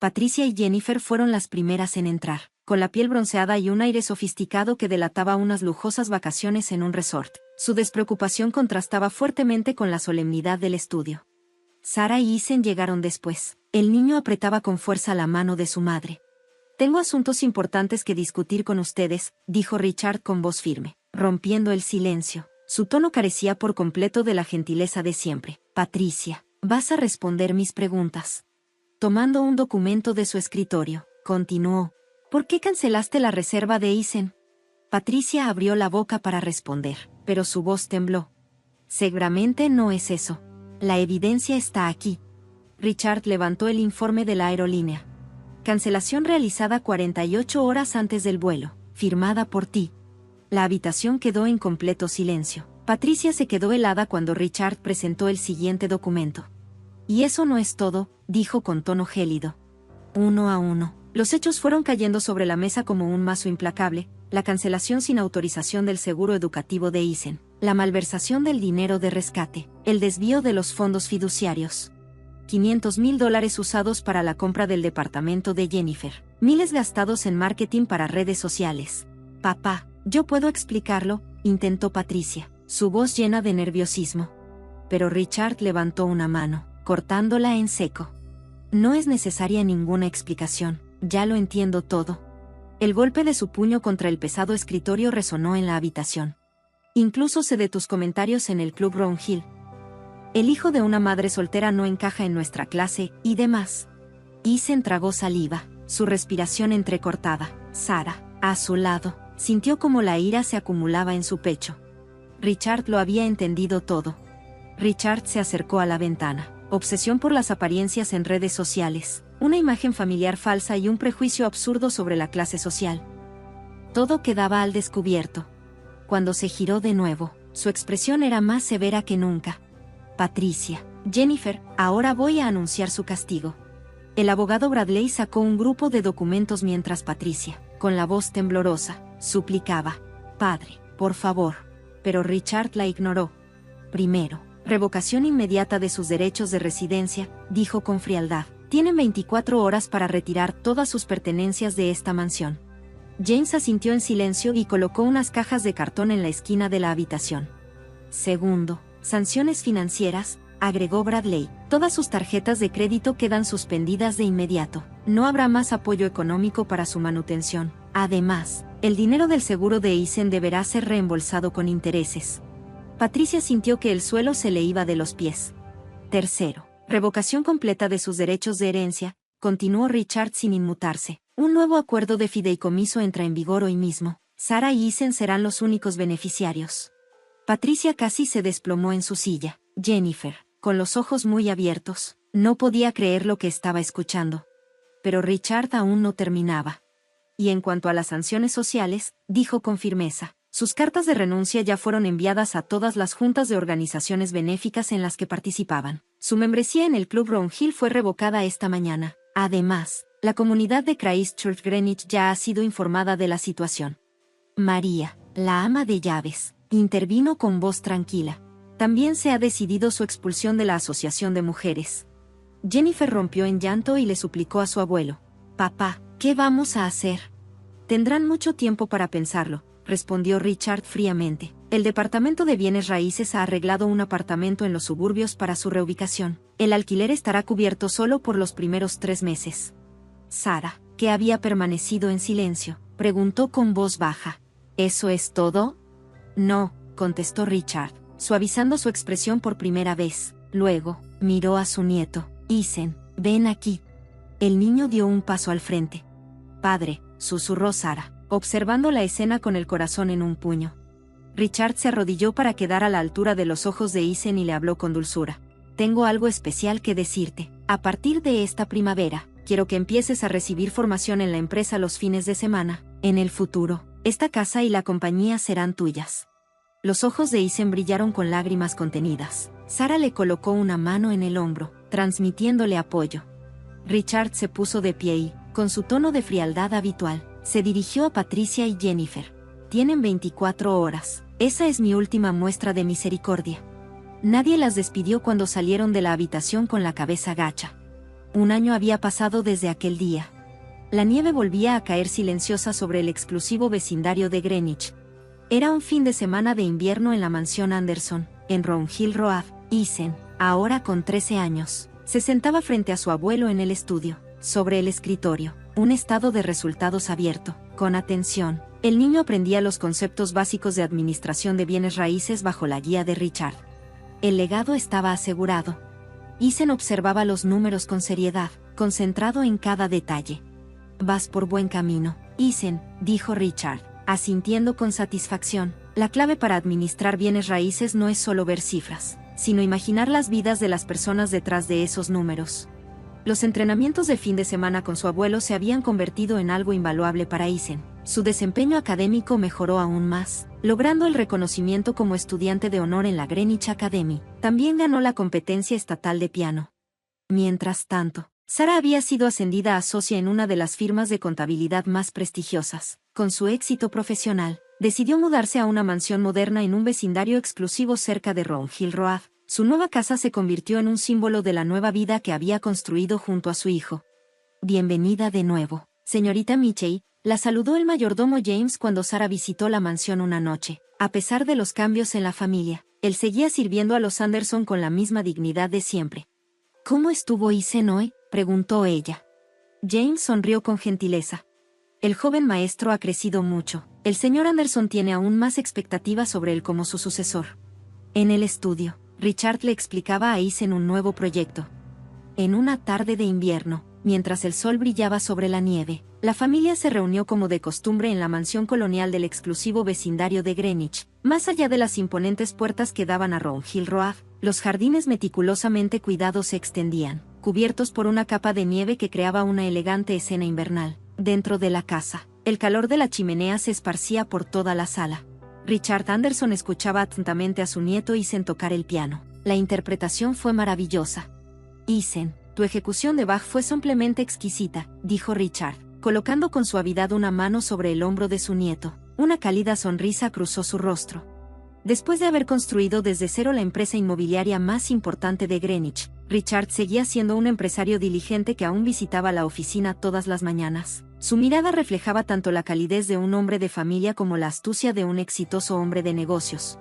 Patricia y Jennifer fueron las primeras en entrar, con la piel bronceada y un aire sofisticado que delataba unas lujosas vacaciones en un resort. Su despreocupación contrastaba fuertemente con la solemnidad del estudio. Sarah y Eason llegaron después. El niño apretaba con fuerza la mano de su madre. «Tengo asuntos importantes que discutir con ustedes», dijo Richard con voz firme, rompiendo el silencio. Su tono carecía por completo de la gentileza de siempre. «Patricia, vas a responder mis preguntas». Tomando un documento de su escritorio, continuó. «¿Por qué cancelaste la reserva de Eason?» Patricia abrió la boca para responder, pero su voz tembló. «Seguramente no es eso. La evidencia está aquí». Richard levantó el informe de la aerolínea. «Cancelación realizada 48 horas antes del vuelo, firmada por ti». La habitación quedó en completo silencio. Patricia se quedó helada cuando Richard presentó el siguiente documento. «Y eso no es todo», dijo con tono gélido. Uno a uno, los hechos fueron cayendo sobre la mesa como un mazo implacable: la cancelación sin autorización del seguro educativo de Eason, la malversación del dinero de rescate, el desvío de los fondos fiduciarios, $500,000 usados para la compra del departamento de Jennifer, miles gastados en marketing para redes sociales. «Papá, yo puedo explicarlo», intentó Patricia, su voz llena de nerviosismo. Pero Richard levantó una mano, cortándola en seco. «No es necesaria ninguna explicación, ya lo entiendo todo». El golpe de su puño contra el pesado escritorio resonó en la habitación. «Incluso sé de tus comentarios en el Club Round Hill. El hijo de una madre soltera no encaja en nuestra clase, y demás». Eason tragó saliva, su respiración entrecortada. Sarah, a su lado, sintió como la ira se acumulaba en su pecho. Richard lo había entendido todo. Richard se acercó a la ventana. Obsesión por las apariencias en redes sociales, una imagen familiar falsa y un prejuicio absurdo sobre la clase social. Todo quedaba al descubierto. Cuando se giró de nuevo, su expresión era más severa que nunca. «Patricia, Jennifer, ahora voy a anunciar su castigo». El abogado Bradley sacó un grupo de documentos mientras Patricia, con la voz temblorosa, suplicaba: «Padre, por favor». Pero Richard la ignoró. «Primero, revocación inmediata de sus derechos de residencia», dijo con frialdad. «Tienen 24 horas para retirar todas sus pertenencias de esta mansión». James asintió en silencio y colocó unas cajas de cartón en la esquina de la habitación. «Segundo, sanciones financieras», agregó Bradley. «Todas sus tarjetas de crédito quedan suspendidas de inmediato. No habrá más apoyo económico para su manutención. Además, el dinero del seguro de Eason deberá ser reembolsado con intereses». Patricia sintió que el suelo se le iba de los pies. «Tercero, revocación completa de sus derechos de herencia», continuó Richard sin inmutarse. «Un nuevo acuerdo de fideicomiso entra en vigor hoy mismo. Sarah y Eason serán los únicos beneficiarios». Patricia casi se desplomó en su silla. Jennifer, con los ojos muy abiertos, no podía creer lo que estaba escuchando. Pero Richard aún no terminaba. «Y en cuanto a las sanciones sociales», dijo con firmeza, «sus cartas de renuncia ya fueron enviadas a todas las juntas de organizaciones benéficas en las que participaban. Su membresía en el Club Round Hill fue revocada esta mañana. Además, la comunidad de Christchurch Greenwich ya ha sido informada de la situación». María, la ama de llaves, intervino con voz tranquila. «También se ha decidido su expulsión de la Asociación de Mujeres». Jennifer rompió en llanto y le suplicó a su abuelo: «Papá, ¿qué vamos a hacer?». «Tendrán mucho tiempo para pensarlo», respondió Richard fríamente. «El Departamento de Bienes Raíces ha arreglado un apartamento en los suburbios para su reubicación. El alquiler estará cubierto solo por los primeros 3 meses». Sarah, que había permanecido en silencio, preguntó con voz baja: «¿Eso es todo?». «No», contestó Richard, suavizando su expresión por primera vez. Luego, miró a su nieto. «Eason, ven aquí». El niño dio un paso al frente. «Padre», susurró Sarah, observando la escena con el corazón en un puño. Richard se arrodilló para quedar a la altura de los ojos de Eason y le habló con dulzura. «Tengo algo especial que decirte. A partir de esta primavera, quiero que empieces a recibir formación en la empresa los fines de semana. En el futuro, esta casa y la compañía serán tuyas». Los ojos de Eason brillaron con lágrimas contenidas. Sarah le colocó una mano en el hombro, transmitiéndole apoyo. Richard se puso de pie y, con su tono de frialdad habitual, se dirigió a Patricia y Jennifer. «Tienen 24 horas. Esa es mi última muestra de misericordia». Nadie las despidió cuando salieron de la habitación con la cabeza gacha. Un año había pasado desde aquel día. La nieve volvía a caer silenciosa sobre el exclusivo vecindario de Greenwich. Era un fin de semana de invierno en la mansión Anderson, en Round Hill Road. Isen, ahora con 13 años, se sentaba frente a su abuelo en el estudio. Sobre el escritorio, un estado de resultados abierto. Con atención, el niño aprendía los conceptos básicos de administración de bienes raíces bajo la guía de Richard. El legado estaba asegurado. Isen observaba los números con seriedad, concentrado en cada detalle. «Vas por buen camino, Isen», dijo Richard, asintiendo con satisfacción. La clave para administrar bienes raíces no es solo ver cifras, sino imaginar las vidas de las personas detrás de esos números. Los entrenamientos de fin de semana con su abuelo se habían convertido en algo invaluable para Isen. Su desempeño académico mejoró aún más, logrando el reconocimiento como estudiante de honor en la Greenwich Academy. También ganó la competencia estatal de piano. Mientras tanto, Sara había sido ascendida a socia en una de las firmas de contabilidad más prestigiosas. Con su éxito profesional, decidió mudarse a una mansión moderna en un vecindario exclusivo cerca de Round Hill Road. Su nueva casa se convirtió en un símbolo de la nueva vida que había construido junto a su hijo. «Bienvenida de nuevo, señorita Mitchell», la saludó el mayordomo James cuando Sara visitó la mansión una noche. A pesar de los cambios en la familia, él seguía sirviendo a los Anderson con la misma dignidad de siempre. «¿Cómo estuvo Isen hoy?», preguntó ella. James sonrió con gentileza. «El joven maestro ha crecido mucho. El señor Anderson tiene aún más expectativas sobre él como su sucesor». En el estudio, Richard le explicaba a Isen un nuevo proyecto. En una tarde de invierno, mientras el sol brillaba sobre la nieve, la familia se reunió como de costumbre en la mansión colonial del exclusivo vecindario de Greenwich. Más allá de las imponentes puertas que daban a Round Hill Road, los jardines meticulosamente cuidados se extendían, cubiertos por una capa de nieve que creaba una elegante escena invernal. Dentro de la casa, el calor de la chimenea se esparcía por toda la sala. Richard Anderson escuchaba atentamente a su nieto Isen tocar el piano. La interpretación fue maravillosa. «Isen, tu ejecución de Bach fue simplemente exquisita», dijo Richard, colocando con suavidad una mano sobre el hombro de su nieto. Una cálida sonrisa cruzó su rostro. Después de haber construido desde cero la empresa inmobiliaria más importante de Greenwich, Richard seguía siendo un empresario diligente que aún visitaba la oficina todas las mañanas. Su mirada reflejaba tanto la calidez de un hombre de familia como la astucia de un exitoso hombre de negocios.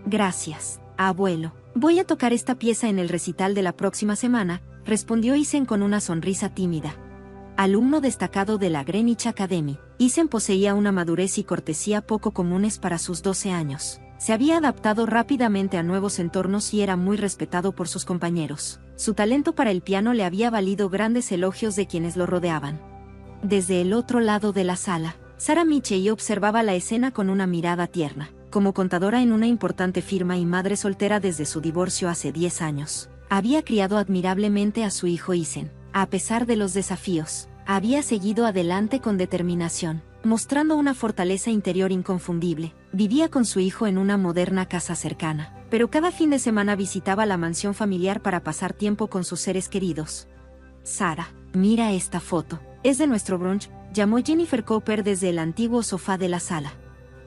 «Gracias, abuelo. Voy a tocar esta pieza en el recital de la próxima semana», respondió Isen con una sonrisa tímida. Alumno destacado de la Greenwich Academy, Isen poseía una madurez y cortesía poco comunes para sus 12 años. Se había adaptado rápidamente a nuevos entornos y era muy respetado por sus compañeros. Su talento para el piano le había valido grandes elogios de quienes lo rodeaban. Desde el otro lado de la sala, Sara Mitchell observaba la escena con una mirada tierna. Como contadora en una importante firma y madre soltera desde su divorcio hace 10 años, había criado admirablemente a su hijo Isen. A pesar de los desafíos, había seguido adelante con determinación, mostrando una fortaleza interior inconfundible. Vivía con su hijo en una moderna casa cercana, pero cada fin de semana visitaba la mansión familiar para pasar tiempo con sus seres queridos. «Sara, mira esta foto. Es de nuestro brunch», llamó Jennifer Cooper desde el antiguo sofá de la sala.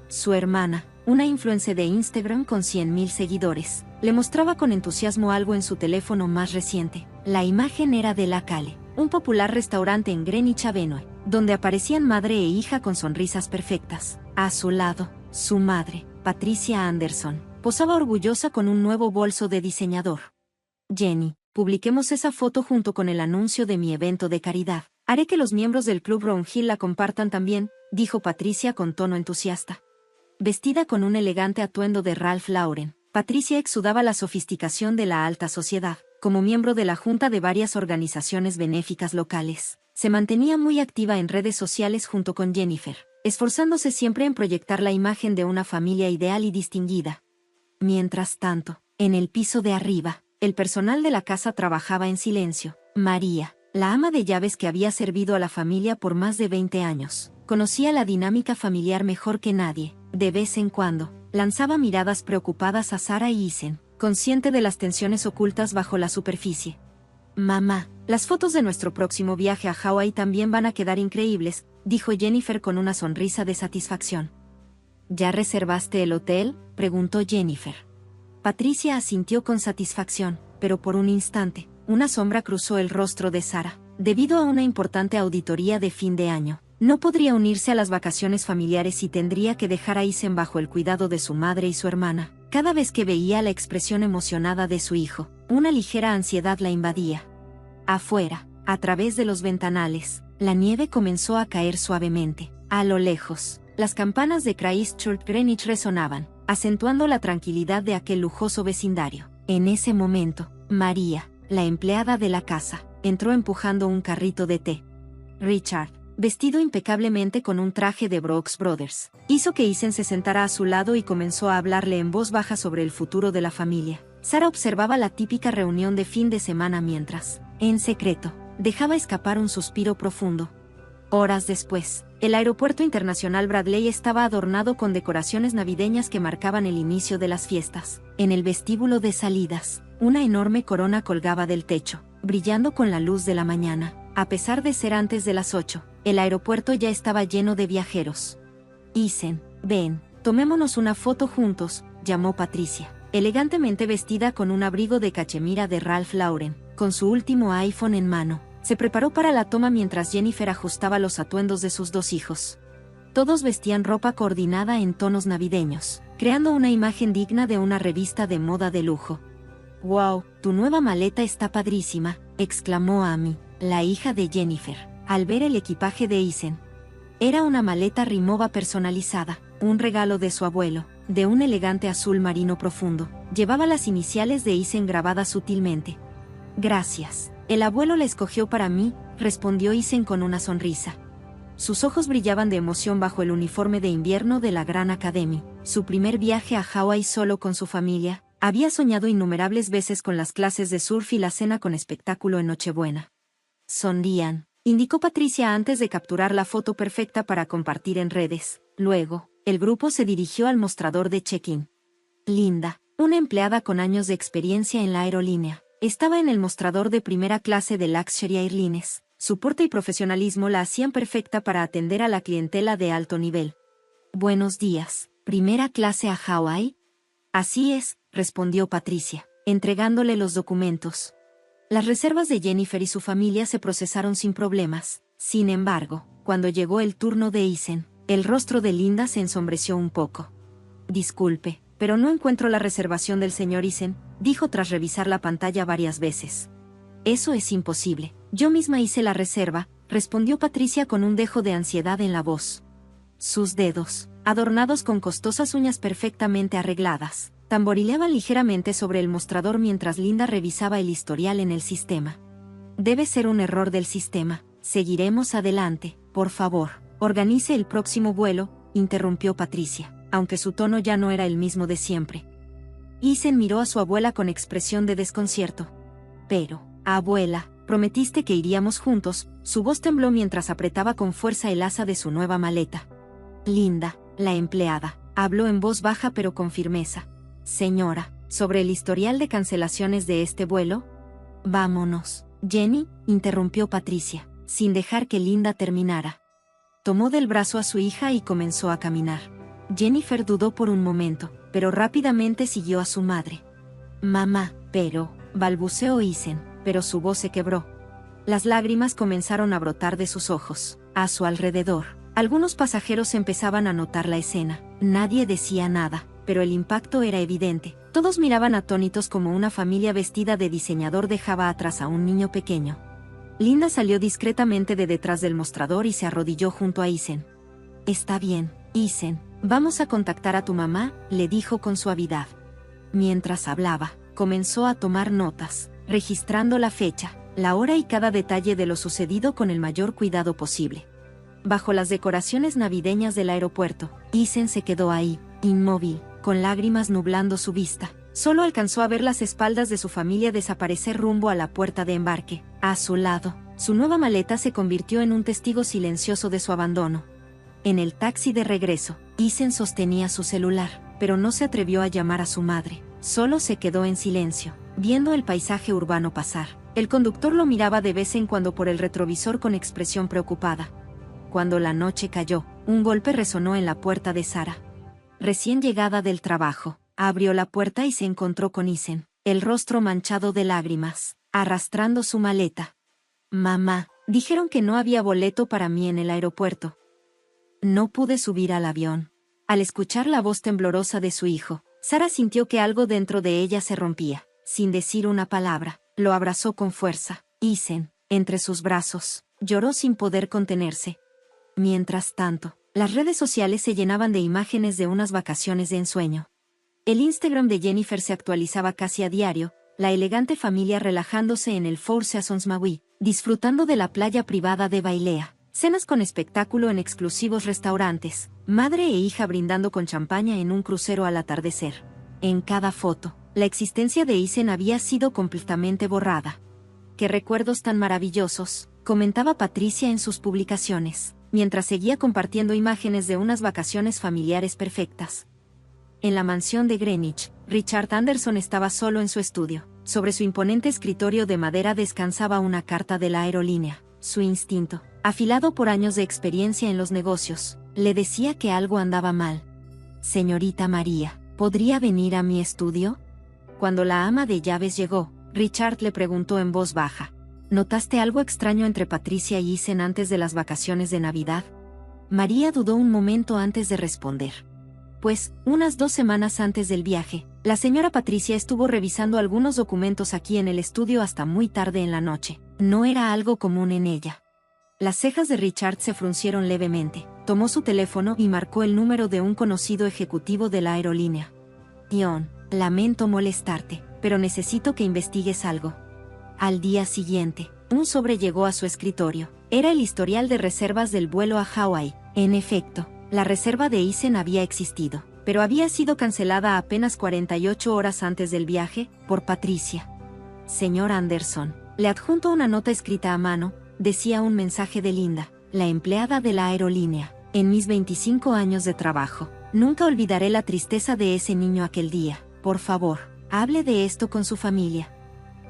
Su hermana, una influencer de Instagram con 100.000 seguidores, le mostraba con entusiasmo algo en su teléfono más reciente. La imagen era de La Cale, un popular restaurante en Greenwich Avenue, donde aparecían madre e hija con sonrisas perfectas. A su lado, su madre, Patricia Anderson, posaba orgullosa con un nuevo bolso de diseñador. «Jenny, publiquemos esa foto junto con el anuncio de mi evento de caridad. Haré que los miembros del Club Round Hill la compartan también», dijo Patricia con tono entusiasta. Vestida con un elegante atuendo de Ralph Lauren, Patricia exudaba la sofisticación de la alta sociedad. Como miembro de la junta de varias organizaciones benéficas locales, se mantenía muy activa en redes sociales junto con Jennifer, esforzándose siempre en proyectar la imagen de una familia ideal y distinguida. Mientras tanto, en el piso de arriba, el personal de la casa trabajaba en silencio. María, la ama de llaves que había servido a la familia por más de 20 años, conocía la dinámica familiar mejor que nadie. De vez en cuando, lanzaba miradas preocupadas a Sara y Isen, consciente de las tensiones ocultas bajo la superficie. «Mamá, las fotos de nuestro próximo viaje a Hawái también van a quedar increíbles», dijo Jennifer con una sonrisa de satisfacción. «¿Ya reservaste el hotel?», preguntó Jennifer. Patricia asintió con satisfacción, pero por un instante, una sombra cruzó el rostro de Sara. Debido a una importante auditoría de fin de año, no podría unirse a las vacaciones familiares y tendría que dejar a Isen bajo el cuidado de su madre y su hermana. Cada vez que veía la expresión emocionada de su hijo, una ligera ansiedad la invadía. Afuera, a través de los ventanales, la nieve comenzó a caer suavemente. A lo lejos, las campanas de Christchurch Greenwich resonaban, acentuando la tranquilidad de aquel lujoso vecindario. En ese momento, María, la empleada de la casa, entró empujando un carrito de té. Richard, vestido impecablemente con un traje de Brooks Brothers, hizo que Isen se sentara a su lado y comenzó a hablarle en voz baja sobre el futuro de la familia. Sara observaba la típica reunión de fin de semana mientras, en secreto, dejaba escapar un suspiro profundo. Horas después, el aeropuerto internacional Bradley estaba adornado con decoraciones navideñas que marcaban el inicio de las fiestas. En el vestíbulo de salidas, una enorme corona colgaba del techo, brillando con la luz de la mañana. A pesar de ser antes de las 8, el aeropuerto ya estaba lleno de viajeros. Isen, ven, tomémonos una foto juntos, llamó Patricia, elegantemente vestida con un abrigo de cachemira de Ralph Lauren, con su último iPhone en mano. Se preparó para la toma mientras Jennifer ajustaba los atuendos de sus dos hijos. Todos vestían ropa coordinada en tonos navideños, creando una imagen digna de una revista de moda de lujo. «¡Wow! Tu nueva maleta está padrísima», exclamó Amy, la hija de Jennifer, al ver el equipaje de Isen. Era una maleta Rimowa personalizada, un regalo de su abuelo, de un elegante azul marino profundo. Llevaba las iniciales de Isen grabadas sutilmente. «Gracias. El abuelo la escogió para mí», respondió Isen con una sonrisa. Sus ojos brillaban de emoción bajo el uniforme de invierno de la Gran Academy. Su primer viaje a Hawái solo con su familia. Había soñado innumerables veces con las clases de surf y la cena con espectáculo en Nochebuena. «Sonrían», indicó Patricia antes de capturar la foto perfecta para compartir en redes. Luego, el grupo se dirigió al mostrador de check-in. Linda, una empleada con años de experiencia en la aerolínea, estaba en el mostrador de primera clase de Luxury Airlines. Su porte y profesionalismo la hacían perfecta para atender a la clientela de alto nivel. «Buenos días, ¿primera clase a Hawái?» «Así es», respondió Patricia, entregándole los documentos. Las reservas de Jennifer y su familia se procesaron sin problemas. Sin embargo, cuando llegó el turno de Isen, el rostro de Linda se ensombreció un poco. «Disculpe, pero no encuentro la reservación del señor Isen», dijo tras revisar la pantalla varias veces. «Eso es imposible. Yo misma hice la reserva», respondió Patricia con un dejo de ansiedad en la voz. Sus dedos, adornados con costosas uñas perfectamente arregladas, tamborileaban ligeramente sobre el mostrador mientras Linda revisaba el historial en el sistema. «Debe ser un error del sistema. Seguiremos adelante, por favor. Organice el próximo vuelo», interrumpió Patricia, aunque su tono ya no era el mismo de siempre. Isen miró a su abuela con expresión de desconcierto. «Pero, abuela, prometiste que iríamos juntos», su voz tembló mientras apretaba con fuerza el asa de su nueva maleta. Linda, la empleada, habló en voz baja pero con firmeza. «Señora, ¿sobre el historial de cancelaciones de este vuelo?» «Vámonos, Jenny», interrumpió Patricia, sin dejar que Linda terminara. Tomó del brazo a su hija y comenzó a caminar. Jennifer dudó por un momento, pero rápidamente siguió a su madre. «Mamá, pero», balbuceó Isen, pero su voz se quebró. Las lágrimas comenzaron a brotar de sus ojos. A su alrededor, algunos pasajeros empezaban a notar la escena. Nadie decía nada, pero el impacto era evidente. Todos miraban atónitos como una familia vestida de diseñador dejaba atrás a un niño pequeño. Linda salió discretamente de detrás del mostrador y se arrodilló junto a Isen. «Está bien, Isen, vamos a contactar a tu mamá», le dijo con suavidad. Mientras hablaba, comenzó a tomar notas, registrando la fecha, la hora y cada detalle de lo sucedido con el mayor cuidado posible. Bajo las decoraciones navideñas del aeropuerto, Isen se quedó ahí, inmóvil, con lágrimas nublando su vista. Solo alcanzó a ver las espaldas de su familia desaparecer rumbo a la puerta de embarque. A su lado, su nueva maleta se convirtió en un testigo silencioso de su abandono. En el taxi de regreso, Isen sostenía su celular, pero no se atrevió a llamar a su madre. Solo se quedó en silencio, viendo el paisaje urbano pasar. El conductor lo miraba de vez en cuando por el retrovisor con expresión preocupada. Cuando la noche cayó, un golpe resonó en la puerta de Sara. Recién llegada del trabajo, abrió la puerta y se encontró con Isen, el rostro manchado de lágrimas. arrastrando su maleta. Mamá, dijeron que no había boleto para mí en el aeropuerto. No pude subir al avión. Al escuchar la voz temblorosa de su hijo, Sara sintió que algo dentro de ella se rompía. Sin decir una palabra, lo abrazó con fuerza. Ethan, entre sus brazos, lloró sin poder contenerse. Mientras tanto, las redes sociales se llenaban de imágenes de unas vacaciones de ensueño. El Instagram de Jennifer se actualizaba casi a diario, la elegante familia relajándose en el Four Seasons Maui, disfrutando de la playa privada de Bailea, cenas con espectáculo en exclusivos restaurantes, madre e hija brindando con champaña en un crucero al atardecer. En cada foto, la existencia de Ethan había sido completamente borrada. «Qué recuerdos tan maravillosos», comentaba Patricia en sus publicaciones, mientras seguía compartiendo imágenes de unas vacaciones familiares perfectas. En la mansión de Greenwich, Richard Anderson estaba solo en su estudio. Sobre su imponente escritorio de madera descansaba una carta de la aerolínea. Su instinto, afilado por años de experiencia en los negocios, le decía que algo andaba mal. «Señorita María, ¿podría venir a mi estudio?». Cuando la ama de llaves llegó, Richard le preguntó en voz baja: «¿Notaste algo extraño entre Patricia y Ethan antes de las vacaciones de Navidad?». María dudó un momento antes de responder. Pues, unas 2 semanas antes del viaje, la señora Patricia estuvo revisando algunos documentos aquí en el estudio hasta muy tarde en la noche. No era algo común en ella. Las cejas de Richard se fruncieron levemente. Tomó su teléfono y marcó el número de un conocido ejecutivo de la aerolínea. «Dion, lamento molestarte, pero necesito que investigues algo». Al día siguiente, un sobre llegó a su escritorio. Era el historial de reservas del vuelo a Hawái. En efecto, la reserva de Ethan había existido, pero había sido cancelada apenas 48 horas antes del viaje, por Patricia. «Señor Anderson», le adjuntó una nota escrita a mano, decía un mensaje de Linda, la empleada de la aerolínea. «En mis 25 años de trabajo, nunca olvidaré la tristeza de ese niño aquel día. Por favor, hable de esto con su familia».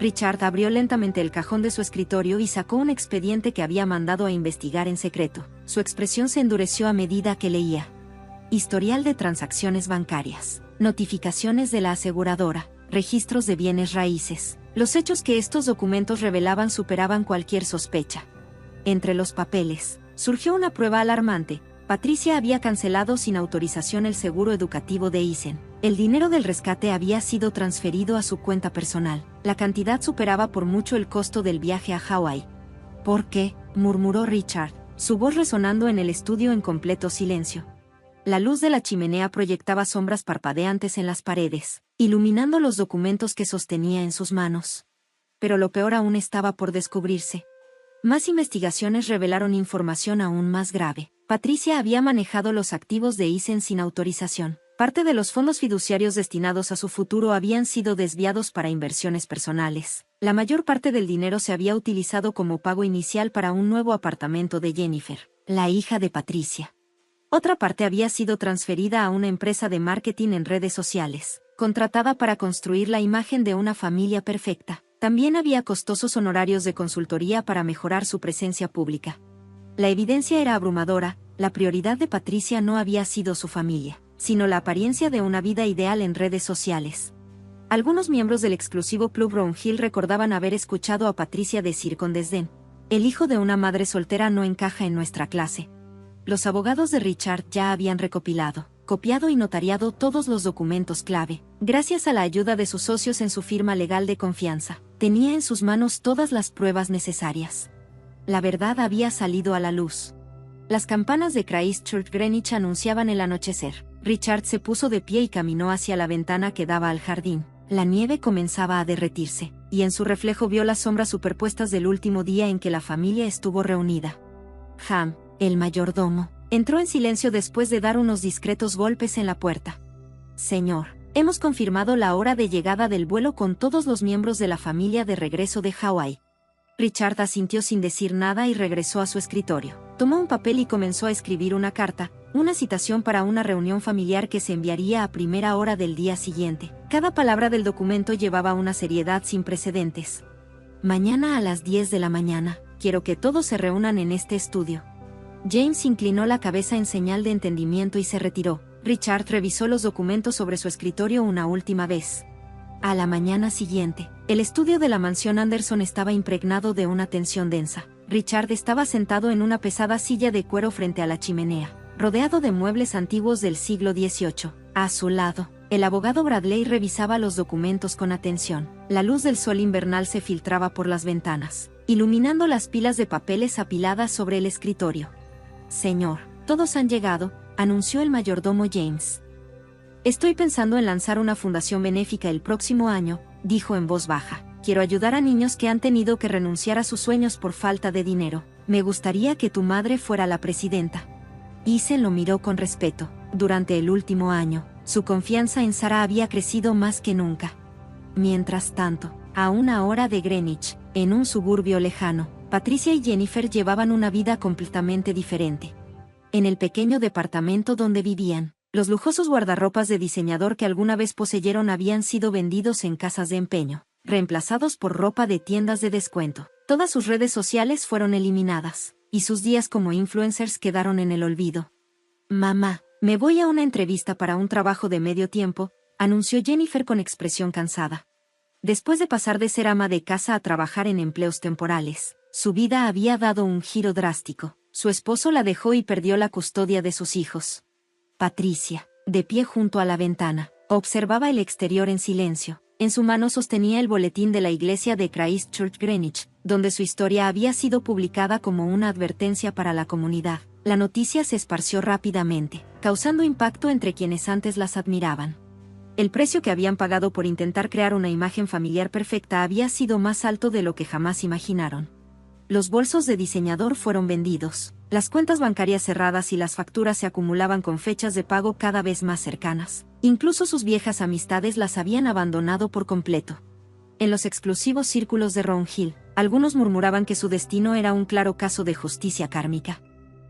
Richard abrió lentamente el cajón de su escritorio y sacó un expediente que había mandado a investigar en secreto. Su expresión se endureció a medida que leía. Historial de transacciones bancarias, notificaciones de la aseguradora, registros de bienes raíces. Los hechos que estos documentos revelaban superaban cualquier sospecha. Entre los papeles, surgió una prueba alarmante. Patricia había cancelado sin autorización el seguro educativo de Ethan. El dinero del rescate había sido transferido a su cuenta personal. La cantidad superaba por mucho el costo del viaje a Hawái. «¿Por qué?», murmuró Richard, su voz resonando en el estudio en completo silencio. La luz de la chimenea proyectaba sombras parpadeantes en las paredes, iluminando los documentos que sostenía en sus manos. Pero lo peor aún estaba por descubrirse. Más investigaciones revelaron información aún más grave. Patricia había manejado los activos de Ethan sin autorización. Parte de los fondos fiduciarios destinados a su futuro habían sido desviados para inversiones personales. La mayor parte del dinero se había utilizado como pago inicial para un nuevo apartamento de Jennifer, la hija de Patricia. Otra parte había sido transferida a una empresa de marketing en redes sociales, contratada para construir la imagen de una familia perfecta. También había costosos honorarios de consultoría para mejorar su presencia pública. La evidencia era abrumadora. La prioridad de Patricia no había sido su familia, sino la apariencia de una vida ideal en redes sociales. Algunos miembros del exclusivo Club Brown Hill recordaban haber escuchado a Patricia decir con desdén: «El hijo de una madre soltera no encaja en nuestra clase». Los abogados de Richard ya habían recopilado, copiado y notariado todos los documentos clave. Gracias a la ayuda de sus socios en su firma legal de confianza, tenía en sus manos todas las pruebas necesarias. La verdad había salido a la luz. Las campanas de Christchurch Greenwich anunciaban el anochecer. Richard se puso de pie y caminó hacia la ventana que daba al jardín. La nieve comenzaba a derretirse, y en su reflejo vio las sombras superpuestas del último día en que la familia estuvo reunida. Ham, el mayordomo, entró en silencio después de dar unos discretos golpes en la puerta. «Señor, hemos confirmado la hora de llegada del vuelo con todos los miembros de la familia de regreso de Hawái». Richard asintió sin decir nada y regresó a su escritorio. Tomó un papel y comenzó a escribir una carta, una citación para una reunión familiar que se enviaría a primera hora del día siguiente. Cada palabra del documento llevaba una seriedad sin precedentes. «Mañana a las 10 de la mañana, quiero que todos se reúnan en este estudio». James inclinó la cabeza en señal de entendimiento y se retiró. Richard revisó los documentos sobre su escritorio una última vez. A la mañana siguiente, el estudio de la mansión Anderson estaba impregnado de una tensión densa. Richard estaba sentado en una pesada silla de cuero frente a la chimenea, rodeado de muebles antiguos del siglo XVIII. A su lado, el abogado Bradley revisaba los documentos con atención. La luz del sol invernal se filtraba por las ventanas, iluminando las pilas de papeles apiladas sobre el escritorio. «Señor, todos han llegado», anunció el mayordomo James. «Estoy pensando en lanzar una fundación benéfica el próximo año», dijo en voz baja. «Quiero ayudar a niños que han tenido que renunciar a sus sueños por falta de dinero. Me gustaría que tu madre fuera la presidenta». Ethan lo miró con respeto. Durante el último año, su confianza en Sarah había crecido más que nunca. Mientras tanto, a una hora de Greenwich, en un suburbio lejano, Patricia y Jennifer llevaban una vida completamente diferente. En el pequeño departamento donde vivían, los lujosos guardarropas de diseñador que alguna vez poseyeron habían sido vendidos en casas de empeño, reemplazados por ropa de tiendas de descuento. Todas sus redes sociales fueron eliminadas, y sus días como influencers quedaron en el olvido. «Mamá, me voy a una entrevista para un trabajo de medio tiempo», anunció Jennifer con expresión cansada. Después de pasar de ser ama de casa a trabajar en empleos temporales, su vida había dado un giro drástico. Su esposo la dejó y perdió la custodia de sus hijos. Patricia, de pie junto a la ventana, observaba el exterior en silencio. En su mano sostenía el boletín de la iglesia de Christ Church Greenwich, donde su historia había sido publicada como una advertencia para la comunidad. La noticia se esparció rápidamente, causando impacto entre quienes antes las admiraban. El precio que habían pagado por intentar crear una imagen familiar perfecta había sido más alto de lo que jamás imaginaron. Los bolsos de diseñador fueron vendidos, las cuentas bancarias cerradas y las facturas se acumulaban con fechas de pago cada vez más cercanas. Incluso sus viejas amistades las habían abandonado por completo. En los exclusivos círculos de Round Hill, algunos murmuraban que su destino era un claro caso de justicia kármica.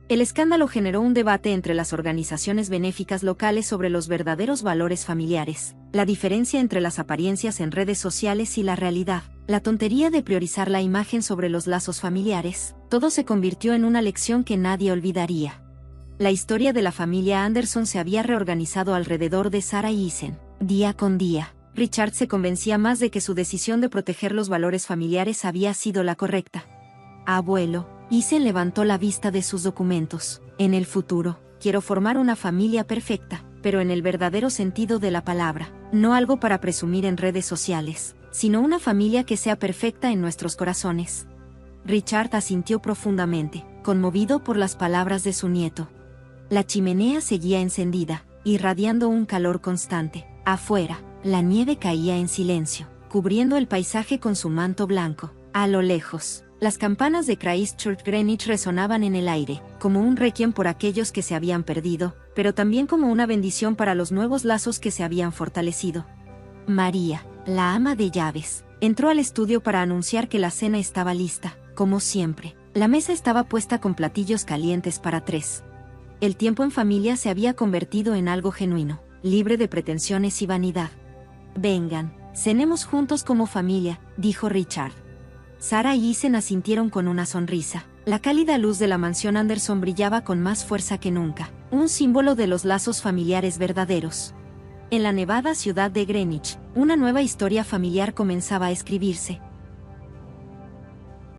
El escándalo generó un debate entre las organizaciones benéficas locales sobre los verdaderos valores familiares, la diferencia entre las apariencias en redes sociales y la realidad, la tontería de priorizar la imagen sobre los lazos familiares. Todo se convirtió en una lección que nadie olvidaría. La historia de la familia Anderson se había reorganizado alrededor de Sarah y Ethan. Día con día, Richard se convencía más de que su decisión de proteger los valores familiares había sido la correcta. «Abuelo», Ethan levantó la vista de sus documentos. «En el futuro, quiero formar una familia perfecta, pero en el verdadero sentido de la palabra, no algo para presumir en redes sociales, sino una familia que sea perfecta en nuestros corazones». Richard asintió profundamente, conmovido por las palabras de su nieto. La chimenea seguía encendida, irradiando un calor constante. Afuera, la nieve caía en silencio, cubriendo el paisaje con su manto blanco. A lo lejos, las campanas de Christ Church Greenwich resonaban en el aire, como un requiem por aquellos que se habían perdido, pero también como una bendición para los nuevos lazos que se habían fortalecido. María, la ama de llaves, entró al estudio para anunciar que la cena estaba lista. Como siempre, la mesa estaba puesta con platillos calientes para 3. El tiempo en familia se había convertido en algo genuino, libre de pretensiones y vanidad. «Vengan, cenemos juntos como familia», dijo Richard. Sarah y Ethan asintieron con una sonrisa. La cálida luz de la mansión Anderson brillaba con más fuerza que nunca, un símbolo de los lazos familiares verdaderos. En la nevada ciudad de Greenwich, una nueva historia familiar comenzaba a escribirse.